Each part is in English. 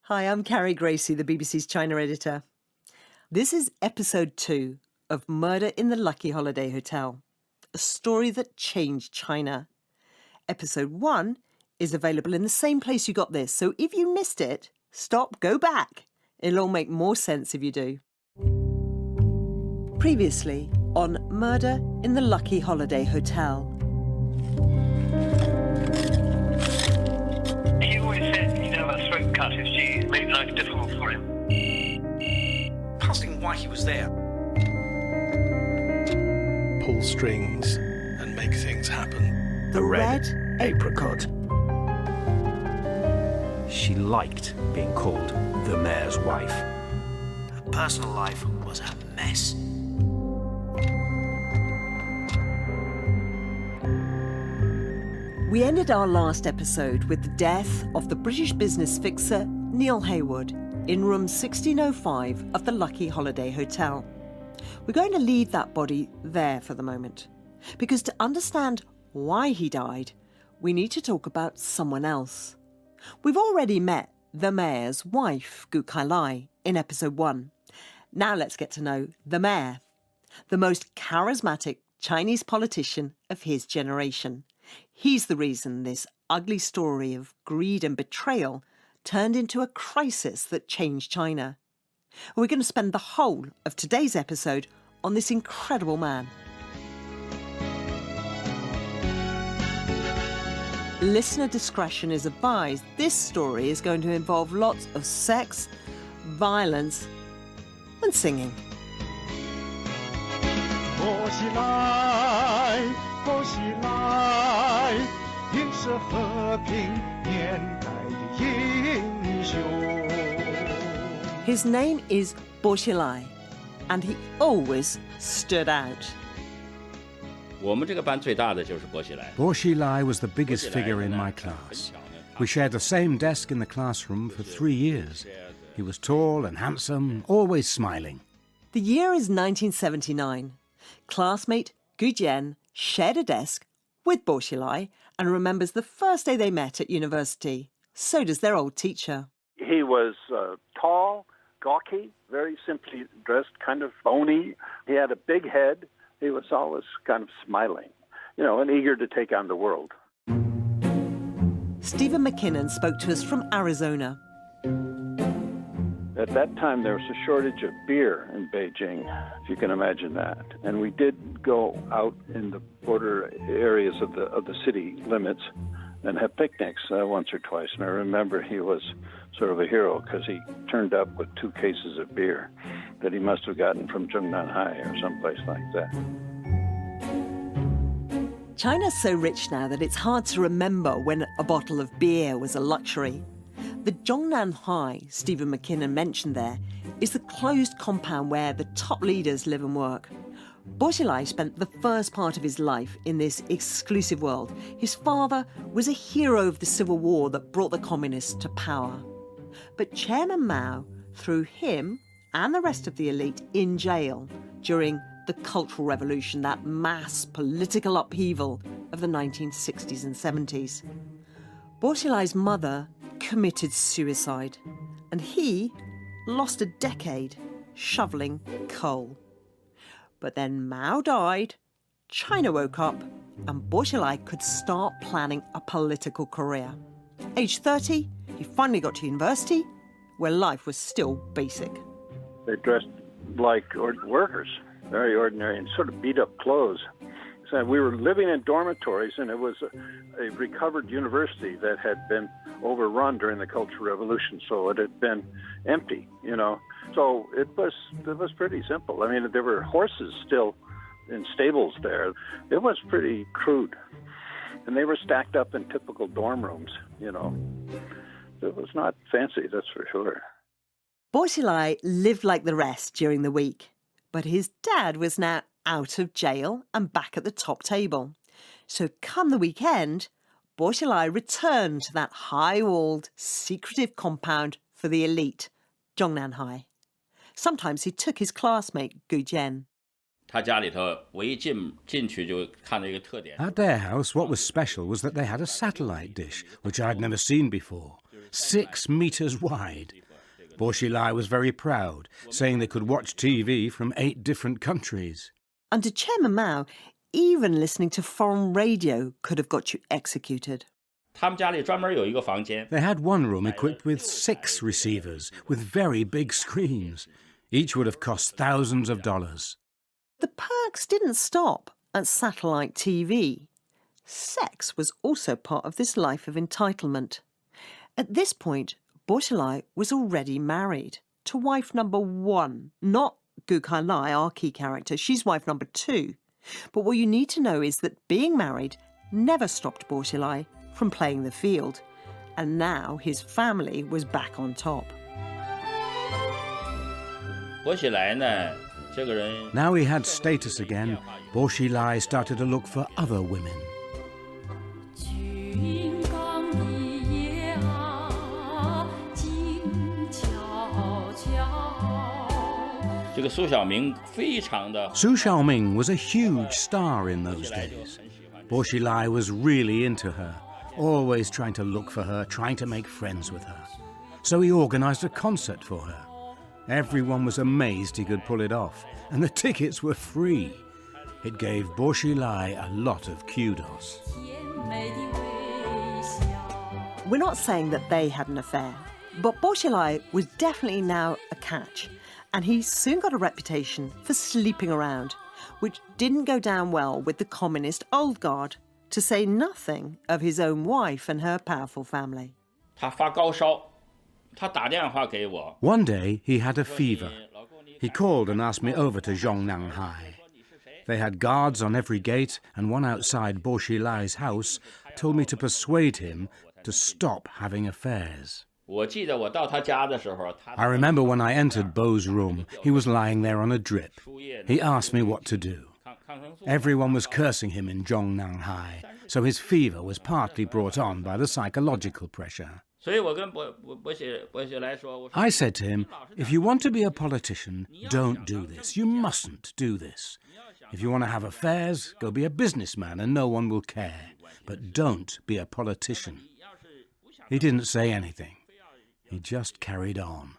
Hi, I'm Carrie Gracie, the BBC's China editor. This is episode 2 of Murder in the Lucky Holiday Hotel, a story that changed China. Episode 1 is available in the same place you got this, so if you missed it, stop, go back. It'll all make more sense if you do. Previously on Murder in the Lucky Holiday Hotel. He always said he'd have a throat cut if she made life difficult for him. Puzzling why he was there. Pull strings and make things happen. The Red Apricot. She liked being called the mayor's wife. Her personal life was a mess. We ended our last episode with the death of the British business fixer Neil Heywood in room 1605 of the Lucky Holiday Hotel. We're going to leave that body there for the moment, because to understand why he died, we need to talk about someone else. We've already met the mayor's wife,谷開來, in episode 1. Now let's get to know the mayor, the most charismatic Chinese politician of his generation. He's the reason this ugly story of greed and betrayal turned into a crisis that changed China. We're going to spend the whole of today's episode on this incredible man. Listener discretion is advised. This story is going to involve lots of sex, violence, and singing. 薄熙来，薄熙来，应是和平年代的英雄。 His name is Bo Xilai, and he always stood out. 我们这个班最大的就是薄熙来。 Bo Xilai was the biggest figure in my class. We shared the same desk in the classroom for 3 years. He was tall and handsome, always smiling. The year is 1979. Classmate Gu Jian shared a desk with Bo Xilai and remembers the first day they met at university. So does their old teacher. He was tall, gawky, very simply dressed, kind of bony. He had a big head. He was always kind of smiling, and eager to take on the world. Stephen McKinnon spoke to us from Arizona. At that time, there was a shortage of beer in Beijing, if you can imagine that. And we did go out in the border areas of the city limits and have picnics once or twice. And I remember he was sort of a hero because he turned up with 2 cases of beer that he must have gotten from Zhongnanhai or someplace like that. China's so rich now that it's hard to remember when a bottle of beer was a luxury. The Zhongnanhai Stephen McKinnon mentioned there is the closed compound where the top leaders live and work. Bo Xilai spent the first part of his life in this exclusive world. His father was a hero of the civil war that brought the communists to power. But Chairman Mao threw him and the rest of the elite in jail during the Cultural Revolution, that mass political upheaval of the 1960s and 70s. Bo Xilai's mother committed suicide, and he lost a decade shoveling coal. But then Mao died, China woke up, and Bo Xilai could start planning a political career. Age 30, he finally got to university, where life was still basic. They dressed like workers, very ordinary, and sort of beat-up clothes. So we were living in dormitories, and it was a recovered university that had been overrun during the Cultural Revolution, so it had been empty, So it was pretty simple. I mean, there were horses still in stables there. It was pretty crude. And they were stacked up in typical dorm rooms, It was not fancy, that's for sure. Bo Xilai lived like the rest during the week, but his dad was now out of jail and back at the top table. So come the weekend, Bo Xilai returned to that high-walled, secretive compound for the elite, Zhongnanhai. Sometimes he took his classmate Gu Jian. 他家里头我一进去就看到一个特点。 At their house, what was special was that they had a satellite dish, which I'd never seen before. 6 meters wide.薄熙来was very proud, saying they could watch TV from 8 different countries. Under Chairman Mao, even listening to foreign radio could have got you executed. 他们家里专门有一个房间 They had one room equipped with 6 receivers with very big screens. Each would have cost thousands of dollars. The perks didn't stop at satellite TV. Sex was also part of this life of entitlement. At this point,薄熙来was already married to wife number 1, not谷开来, our key character. She's wife number 2. But what you need to know is that being married never stopped薄熙来from playing the field. And now his family was back on top. 薄熙来呢，这个人 Now he had status again. Bo Xilai started to look for other women. 这个苏小明非常的 Su Xiaoming was a huge star in those days. Bo Xilai was really into her, always trying to look for her, trying to make friends with her. So he organized a concert for her. Everyone was amazed he could pull it off, and the tickets were free. It gave Bo Xilai a lot of kudos. We're not saying that they had an affair, but Bo Xilai was definitely now a catch, and he soon got a reputation for sleeping around, which didn't go down well with the communist old guard, to say nothing of his own wife and her powerful family. 他发高烧，他打电话给我。 One day he had a fever. He called and asked me over to Zhongnang High. They had guards on every gate, and one outside Bo Xilai's house told me to persuade him to stop having affairs. 我记得我到他家的时候，他 I remember when I entered Bo's room, he was lying there on a drip. He asked me what to do. Everyone was cursing him in Zhongnang High, so his fever was partly brought on by the psychological pressure. 所以我跟薄熙来说，我说 I said to him, if you want to be a politician, don't do this. You mustn't do this. If you want to have affairs, go be a businessman and no one will care. But don't be a politician. He didn't say anything. He just carried on.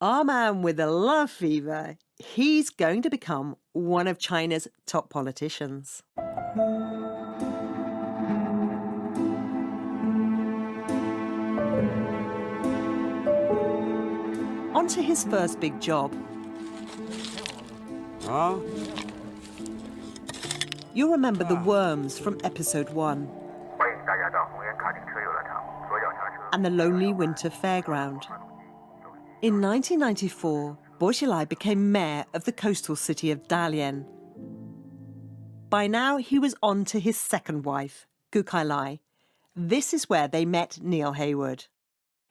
Our man with the love fever, he's going to become one of China's top politicians. On to his first big job. You'll remember the worms from episode 1. And the lonely winter fairground. In 1994, Bo Xilai became mayor of the coastal city of Dalian. By now, he was on to his second wife,谷开来. This is where they met Neil Heywood.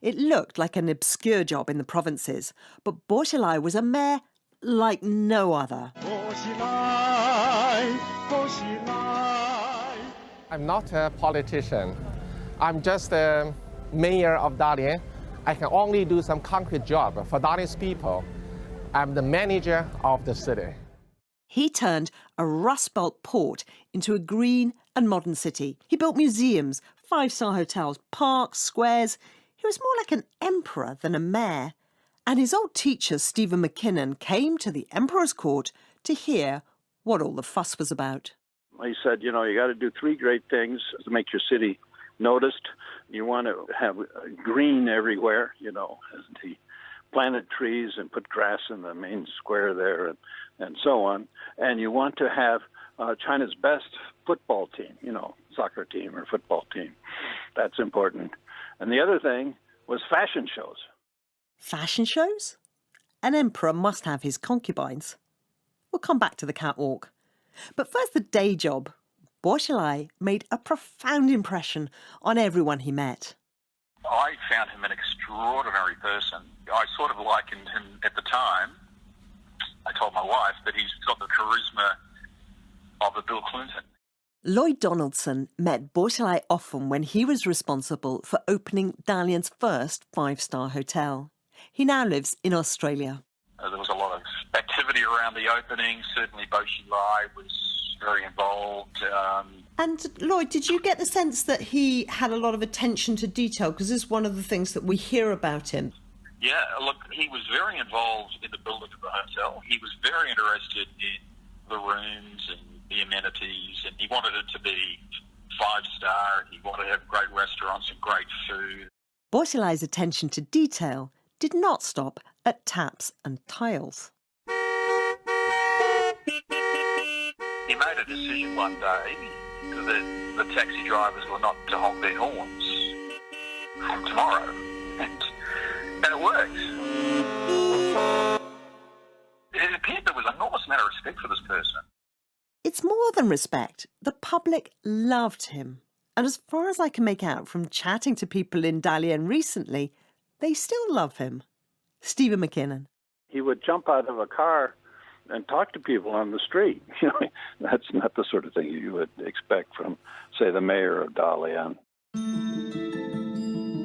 It looked like an obscure job in the provinces, but Bo Xilai was a mayor like no other. I'm not a politician. I'm just a mayor of Dalian. I can only do some concrete job for Dalian's people. I'm the manager of the city. He turned a Rust Belt port into a green and modern city. He built museums, 5-star hotels, parks, squares. He was more like an emperor than a mayor. And his old teacher, Stephen McKinnon, came to the emperor's court to hear what all the fuss was about. He said, you got to do 3 great things to make your city noticed. You want to have green everywhere, he planted trees and put grass in the main square there and so on. And you want to have China's best football team, soccer team or football team. That's important. And the other thing was fashion shows. Fashion shows? An emperor must have his concubines. We'll come back to the catwalk. But first, the day job. Bo Xilai made a profound impression on everyone he met. I found him an extraordinary person. I sort of likened him at the time. I told my wife that he's got the charisma of a Bill Clinton. Lloyd Donaldson met Bo Xilai often when he was responsible for opening Dalian's first 5-star hotel. He now lives in Australia. There was a lot of activity around the opening. Certainly Bo Xilai was very involved. And Lloyd, did you get the sense that he had a lot of attention to detail? Because this is one of the things that we hear about him. Yeah, look, he was very involved in the building of the hotel. He was very interested in the rooms and the amenities, and he wanted it to be 5-star. He wanted to have great restaurants and great food. Boursilaï's attention to detail did not stop at taps and tiles. He made a decision one day that the taxi drivers were not to honk their horns from tomorrow. And it worked. It appeared there was an enormous amount of respect for this person. It's more than respect. The public loved him. And as far as I can make out from chatting to people in Dalian recently, they still love him. Stephen McKinnon. He would jump out of a car and talk to people on the street. You know, that's not the sort of thing you would expect from, say, the mayor of Dalian.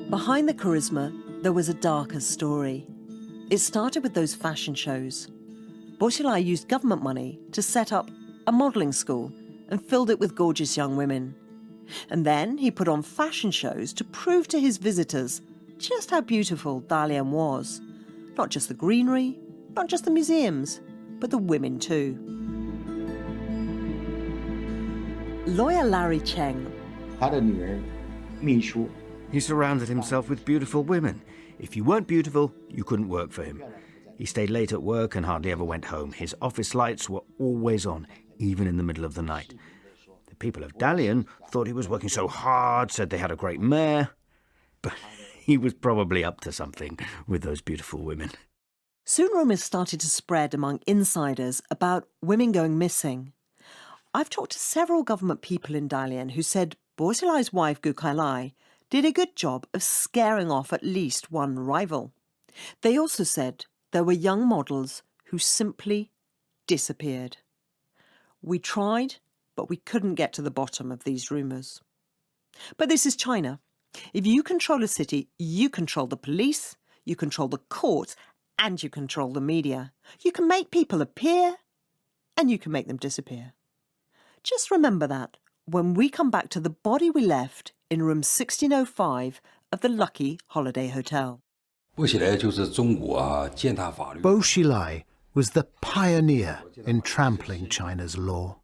Behind the charisma, there was a darker story. It started with those fashion shows. Boursilaï used government money to set up a modelling school and filled it with gorgeous young women. And then he put on fashion shows to prove to his visitors just how beautiful Dalian was. Not just the greenery, not just the museums, but the women too. Lawyer Larry Cheng. He surrounded himself with beautiful women. If you weren't beautiful, you couldn't work for him. He stayed late at work and hardly ever went home. His office lights were always on, even in the middle of the night. The people of Dalian thought he was working so hard, said they had a great mayor. But he was probably up to something with those beautiful women. Soon rumours started to spread among insiders about women going missing. I've talked to several government people in Dalian who said Boursilaï's wife,谷開來, did a good job of scaring off at least one rival. They also said there were young models who simply disappeared. We tried, but we couldn't get to the bottom of these rumours. But this is China. If you control a city, you control the police, you control the courts, and you control the media. You can make people appear, and you can make them disappear. Just remember that when we come back to the body we left in room 1605 of the Lucky Holiday Hotel. Boursilaï was the pioneer in trampling China's law.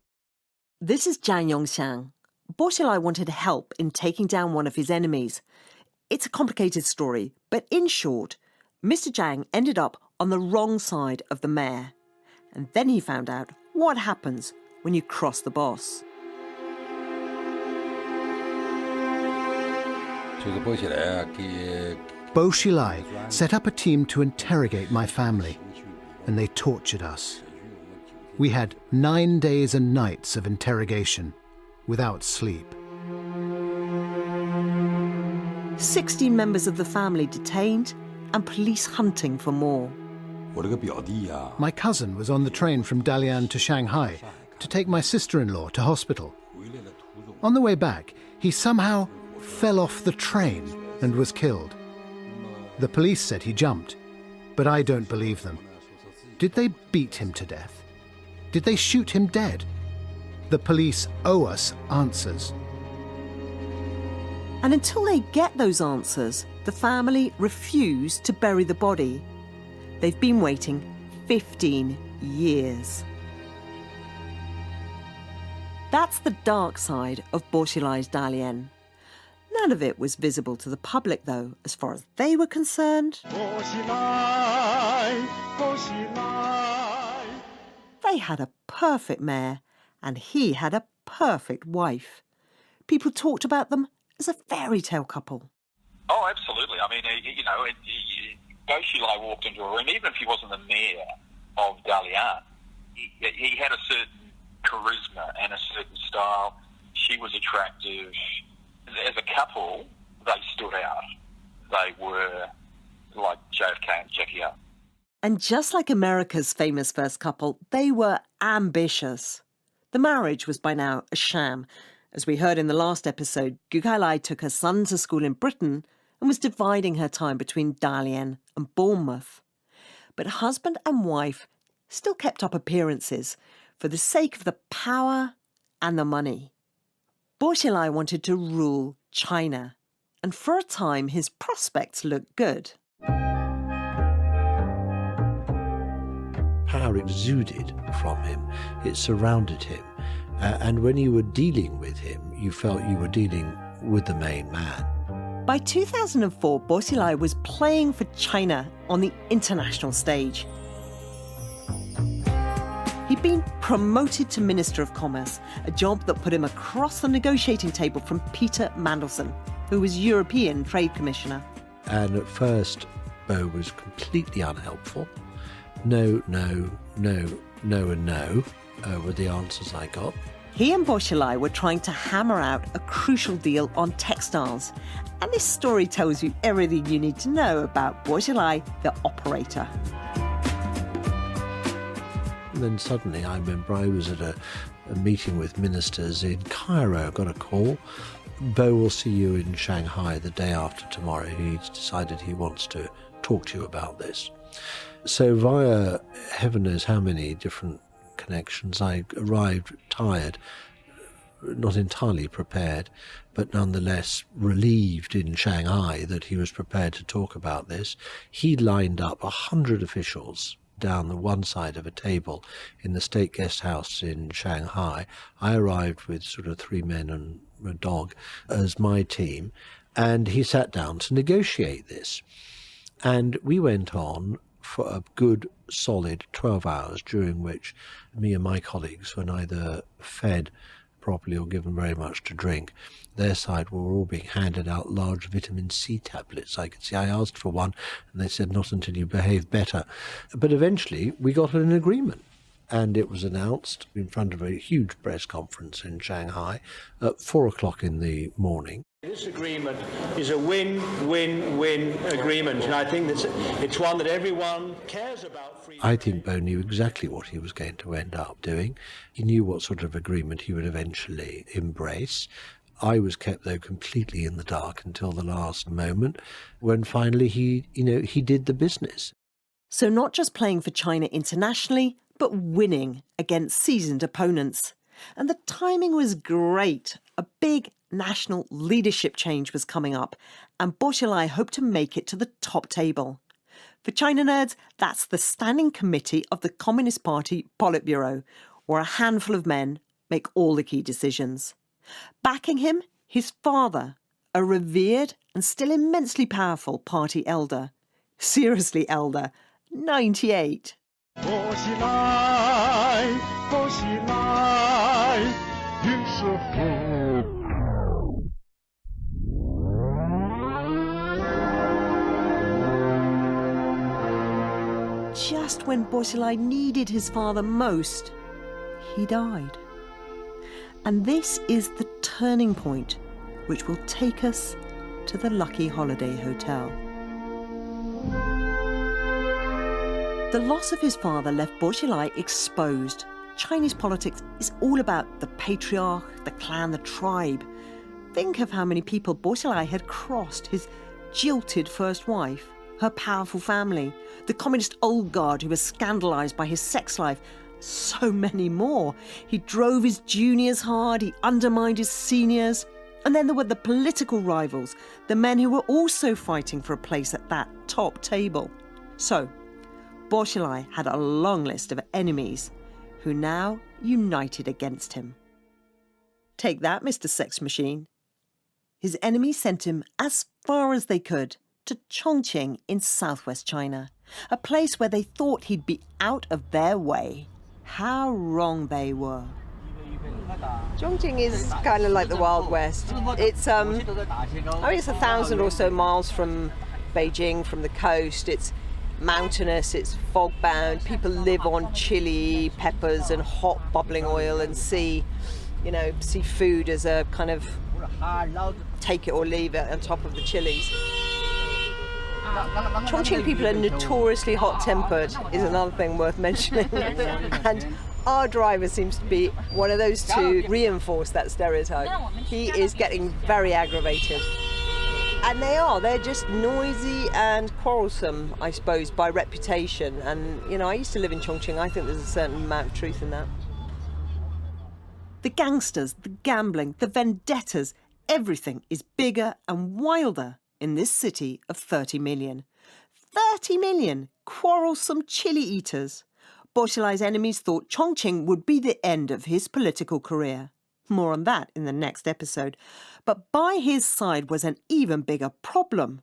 This is Zhang Yongxiang. Boursilaï wanted help in taking down one of his enemies. It's a complicated story, but in short, Mr. Zhang ended up on the wrong side of the mayor. And then he found out what happens when you cross the boss. Boursilaï set up a team to interrogate my family, and they tortured us. We had 9 days and nights of interrogation without sleep. 16 members of the family detained and police hunting for more. My cousin was on the train from Dalian to Shanghai to take my sister-in-law to hospital. On the way back, he somehow fell off the train and was killed. The police said he jumped, but I don't believe them. Did they beat him to death? Did they shoot him dead? The police owe us answers. And until they get those answers, the family refuse to bury the body. They've been waiting 15 years. That's the dark side of Boursilaï's Dalian. None of it was visible to the public, though, as far as they were concerned. They had a perfect mayor, and he had a perfect wife. People talked about them as a fairy tale couple. Oh, absolutely. I mean, you know, Boursilaï walked into a room, even if he wasn't the mayor of Dalian, he had a certain charisma and a certain style. She was attractive. As a couple, they stood out. They were like JFK and Jackie O. And just like America's famous first couple, they were ambitious. The marriage was by now a sham. As we heard in the last episode,谷開來took her son to school in Britain and was dividing her time between Dalian and Bournemouth. But husband and wife still kept up appearances for the sake of the power and the money. Bo Xilai wanted to rule China, and for a time his prospects looked good. Power exuded from him, it surrounded him, and when you were dealing with him, you felt you were dealing with the main man. By 2004, Bo Xilai was playing for China on the international stage. He'd been promoted to Minister of Commerce, a job that put him across the negotiating table from Peter Mandelson, who was European Trade Commissioner. And at first, Bo was completely unhelpful. No, no, no, no and no were the answers I got. He and Bo Xilai were trying to hammer out a crucial deal on textiles. And this story tells you everything you need to know about Bo Xilai, the operator. And then suddenly, I remember I was at a meeting with ministers in Cairo. I got a call. Bo will see you in Shanghai the day after tomorrow. He's decided he wants to talk to you about this. So via heaven knows how many different connections, I arrived tired, not entirely prepared, but nonetheless relieved in Shanghai that he was prepared to talk about this. He lined up 100 officials down the one side of a table in the state guest house in Shanghai. I arrived with sort of 3 men and a dog as my team, and he sat down to negotiate this. And we went on for a good solid 12 hours, during which me and my colleagues were neither fed properly or given very much to drink. Their side were all being handed out large vitamin C tablets. I could see I asked for one, and they said, not until you behave better. But eventually we got an agreement, and it was announced in front of a huge press conference in Shanghai at 4 o'clock in the morning. This agreement is a win-win-win agreement, and I think it's one that everyone cares about. I think Bo knew exactly what he was going to end up doing. He knew what sort of agreement he would eventually embrace. I was kept, though, completely in the dark until the last moment, when finally he did the business. So not just playing for China internationally, but winning against seasoned opponents. And the timing was great. A big national leadership change was coming up, and Bo Xilai hoped to make it to the top table. For China nerds, that's the Standing Committee of the Communist Party Politburo, where a handful of men make all the key decisions. Backing him, his father, a revered and still immensely powerful party elder. Seriously elder, 98. Just when Bo Xilai needed his father most, he died. And this is the turning point which will take us to the Lucky Holiday Hotel. The loss of his father left Bo Xilai exposed. Chinese politics is all about the patriarch, the clan, the tribe. Think of how many people Bo Xilai had crossed: his jilted first wife, her powerful family, the communist old guard who was scandalised by his sex life, so many more. He drove his juniors hard, he undermined his seniors. And then there were the political rivals, the men who were also fighting for a place at that top table. So, Bo Xilai had a long list of enemies who now united against him. Take that, Mr. Sex Machine. His enemies sent him as far as they could to Chongqing in southwest China, a place where they thought he'd be out of their way. How wrong they were. Chongqing is kind of like the Wild West. It's I mean, it's 1,000 or so miles from Beijing, from the coast. It's mountainous, it's fog-bound. People live on chili peppers and hot bubbling oil, and see food as a kind of take it or leave it on top of the chilies. Chongqing people are notoriously hot-tempered, is another thing worth mentioning. And our driver seems to be one of those to reinforce that stereotype. He is getting very aggravated. And they're just noisy and quarrelsome, I suppose, by reputation. And, I used to live in Chongqing. I think there's a certain amount of truth in that. The gangsters, the gambling, the vendettas, everything is bigger and wilder in this city of 30 million. 30 million quarrelsome chili eaters. Bo Xilai's enemies thought Chongqing would be the end of his political career. More on that in the next episode. But by his side was an even bigger problem.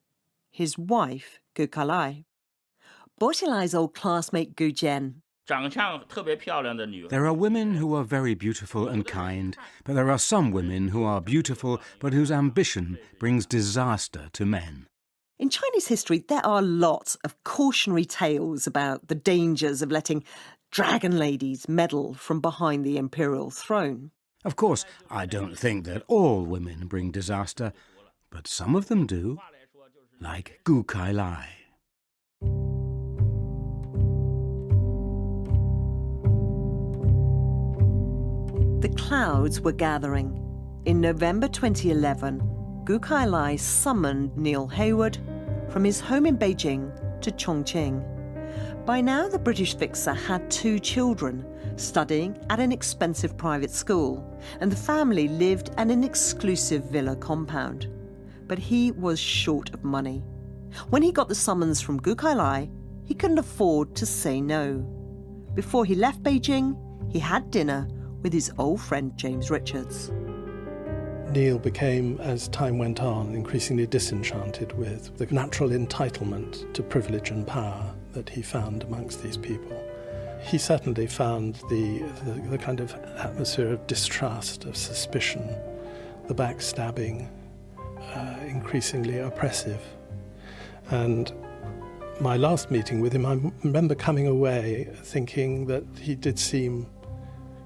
His wife,谷开来. Bo Xilai's old classmate Gu Jian. There are women who are very beautiful and kind, but there are some women who are beautiful but whose ambition brings disaster to men. In Chinese history, there are lots of cautionary tales about the dangers of letting dragon ladies meddle from behind the imperial throne. Of course, I don't think that all women bring disaster, but some of them do, like Gu Kai Lai. The clouds were gathering. In November 2011, Gu Kai Lai summoned Neil Heywood from his home in Beijing to Chongqing. By now, the British fixer had 2 children, studying at an expensive private school, and the family lived at an exclusive villa compound. But he was short of money. When he got the summons from Gu Kai Lai, he couldn't afford to say no. Before he left Beijing, he had dinner with his old friend James Richards. Neil became, as time went on, increasingly disenchanted with the natural entitlement to privilege and power that he found amongst these people. He certainly found the kind of atmosphere of distrust, of suspicion, the backstabbing, increasingly oppressive. And my last meeting with him, I remember coming away thinking that he did seem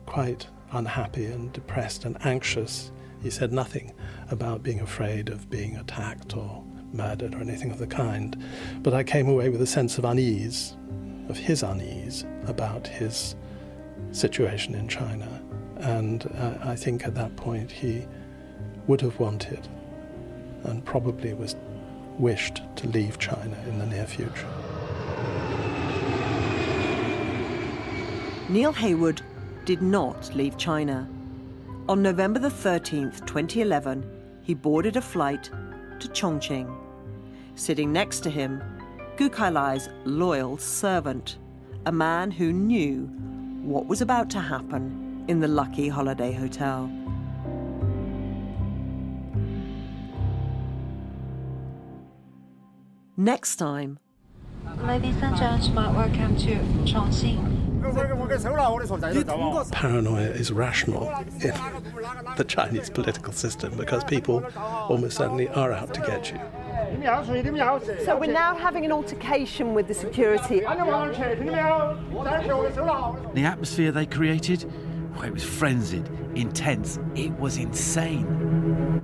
quite unhappy and depressed and anxious. He said nothing about being afraid of being attacked or murdered or anything of the kind. But I came away with a sense of unease, of his unease about his situation in China. And I think at that point he would have wanted and probably wished to leave China in the near future. Neil Heywood did not leave China. On November the 13th, 2011, he boarded a flight to Chongqing. Sitting next to him, Gu Kai Lai's loyal servant, a man who knew what was about to happen in the Lucky Holiday Hotel. Next time. Ladies and gentlemen, welcome to Chongqing. Paranoia is rational in the Chinese political system because people almost certainly are out to get you. So we're now having an altercation with the security. The atmosphere they created, well, it was frenzied, intense, it was insane.